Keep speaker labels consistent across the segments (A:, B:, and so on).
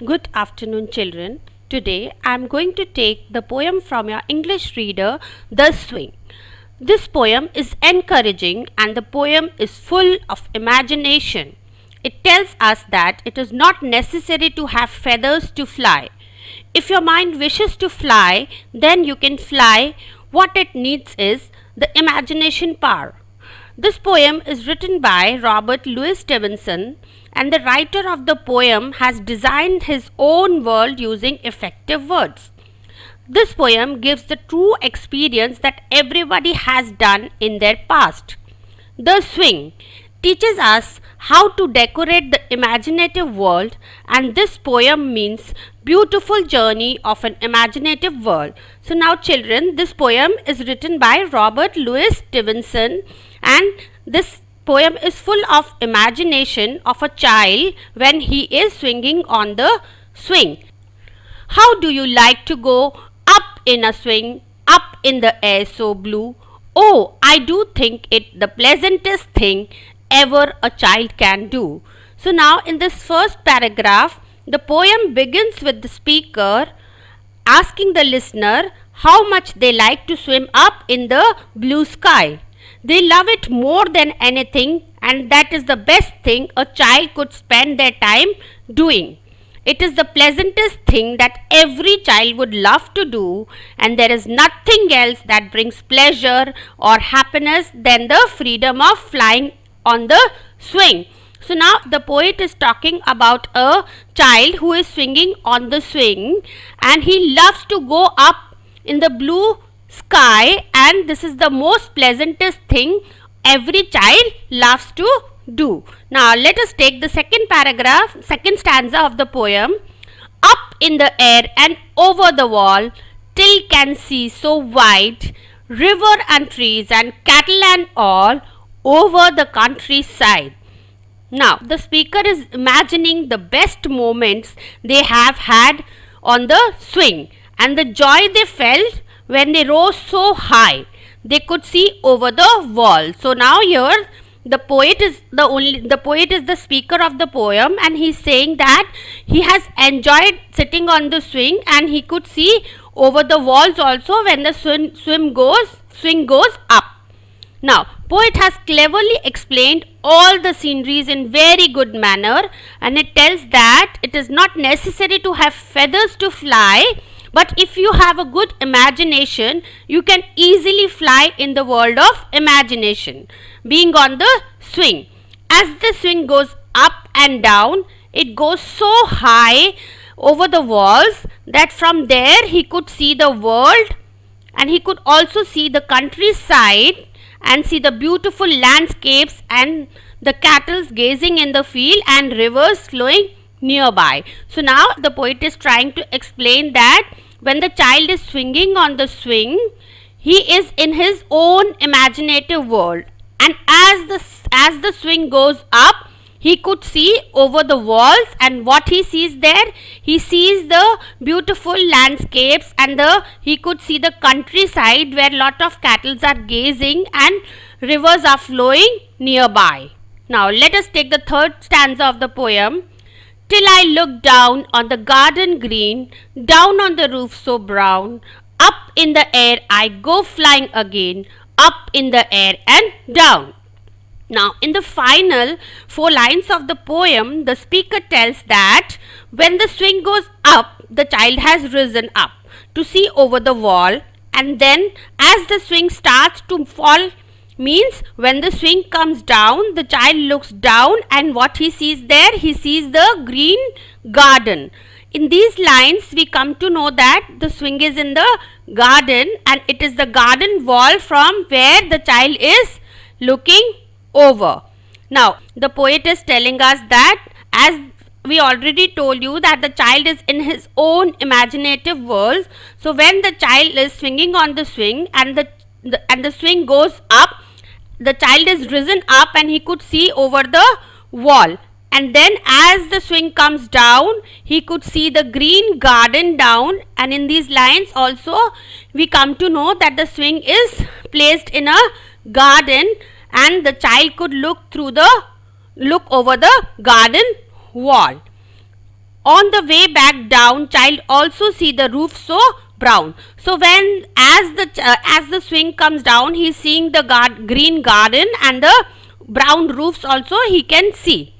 A: Good afternoon, children. Today I am going to take the poem from your English reader, The Swing. This poem is encouraging and the poem is full of imagination. It tells us that it is not necessary to have feathers to fly. If your mind wishes to fly, then you can fly. What it needs is the imagination power. This poem is written by Robert Louis Stevenson, and the writer of the poem has designed his own world using effective words. This poem gives the true experience that everybody has done in their past. The Swing teaches us how to decorate the imaginative world, and this poem means beautiful journey of an imaginative world. So now children, this poem is written by Robert Louis Stevenson, and this poem is full of imagination of a child when he is swinging on the swing. How do you like to go up in a swing, up in the air so blue? Oh, I do think it the pleasantest thing ever a child can do. So now in this first paragraph, the poem begins with the speaker asking the listener how much they like to swim up in the blue sky. They love it more than anything, and that is the best thing a child could spend their time doing. It is the pleasantest thing that every child would love to do, and there is nothing else that brings pleasure or happiness than the freedom of flying on the swing. So now the poet is talking about a child who is swinging on the swing, and he loves to go up in the blue sky, and this is the most pleasantest thing every child loves to do. Now let us take the second stanza of the poem. Up in the air and over the wall, till can see so wide, river and trees and cattle and all over the countryside. Now the speaker is imagining the best moments they have had on the swing and the joy they felt when they rose so high they could see over the wall. So now here the poet is the speaker of the poem, and he is saying that he has enjoyed sitting on the swing and he could see over the walls also when the swing goes up. Now, poet has cleverly explained all the sceneries in very good manner, and it tells that it is not necessary to have feathers to fly, but if you have a good imagination, you can easily fly in the world of imagination, being on the swing. As the swing goes up and down, it goes so high over the walls that from there he could see the world, and he could also see the countryside and see the beautiful landscapes and the cattle gazing in the field and rivers flowing nearby. So now the poet is trying to explain that when the child is swinging on the swing, he is in his own imaginative world, and as the swing goes up, he could see over the walls, and what he sees there, he sees the beautiful landscapes, and he could see the countryside where lot of cattle are gazing and rivers are flowing nearby. Now let us take the third stanza of the poem. Till I look down on the garden green, down on the roof so brown, up in the air I go flying again, up in the air and down. Now, in the final 4 lines of the poem, the speaker tells that when the swing goes up, the child has risen up to see over the wall, and then as the swing starts to fall, means when the swing comes down, the child looks down, and what he sees there, he sees the green garden. In these lines, we come to know that the swing is in the garden, and it is the garden wall from where the child is looking over. Now, the poet is telling us that, as we already told you, that the child is in his own imaginative world. So when the child is swinging on the swing and the swing goes up, the child is risen up and he could see over the wall, and then as the swing comes down, he could see the green garden down, and in these lines also we come to know that the swing is placed in a garden, and the child could look over the garden wall. On the way back down, child also see the roof so brown. So when as the swing comes down, he is seeing the green garden and the brown roofs also he can see.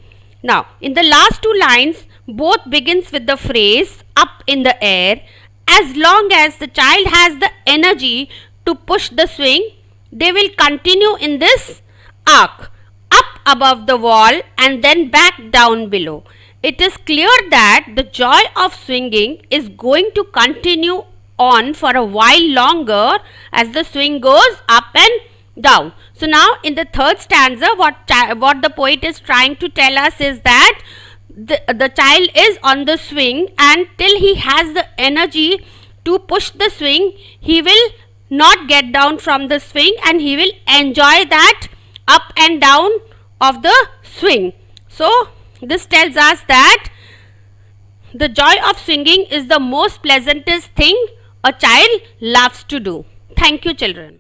A: Now in the last two lines, both begins with the phrase up in the air. As long as the child has the energy to push the swing, they will continue in this arc, up above the wall and then back down below. It is clear that the joy of swinging is going to continue on for a while longer as the swing goes up and down. So now in the third stanza, what the poet is trying to tell us is that the child is on the swing, and till he has the energy to push the swing, he will not get down from the swing and he will enjoy that up and down of the swing. So this tells us that the joy of swinging is the most pleasantest thing a child loves to do. Thank you, children.